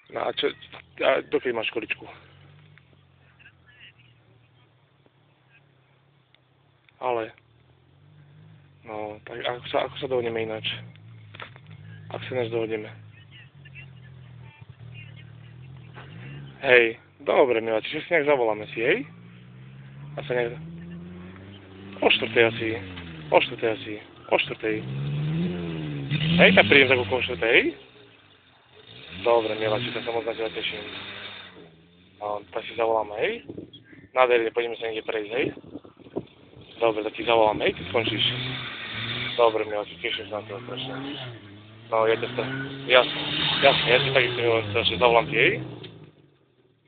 No a čo, a dokedy máš školičku? Ale, no, tak ako sa dohodneme ináč? Ako sa ináč dohodneme? Hej, dobre, milá, čiže si nejak zavoláme si, hej? A sa nejak... O štvrtej asi, o štvrtej. Hej, tak prídem za kúkom štvrtej, hej? Dobre, milá, či sa moc na teba teším. No, tak si zavoláme, hej? Nádherne, poďme sa niekde prejsť, hej? Dobre, tak ti zavolám, hej, ty skončíš. Dobre, milá, teším sa na teba strašne. No, ja ťa jasne, ja ti takisto milujem strašne, zavolám ti, hej?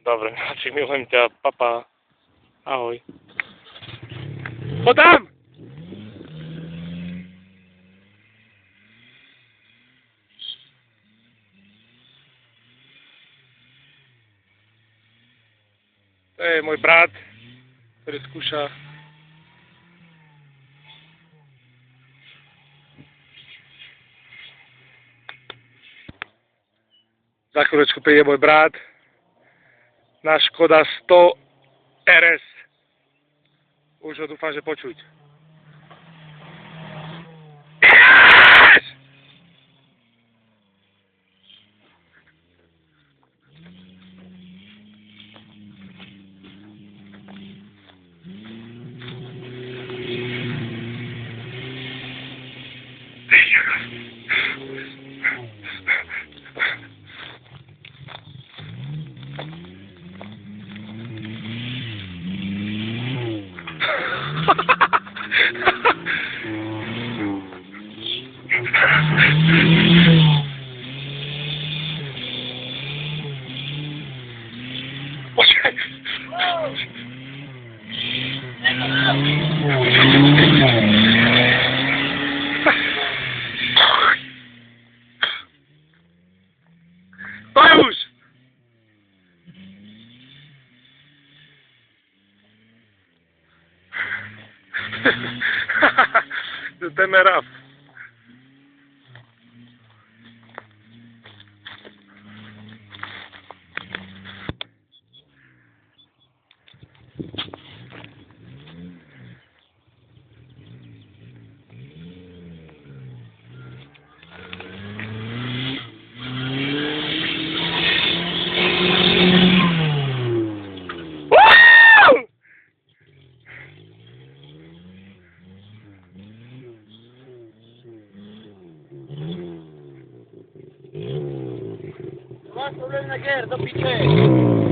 Dobre, Miláčik, milujem ťa, papa. Ahoj. Poď tam! To je môj brat, ktorý skúša. Za chvíľočku príde môj brat. Na Škoda 100 RS. Už ho dúfam, že počuť. Yes! Počkaj. To je už. To je meraf. Masz problem na gier, do picie!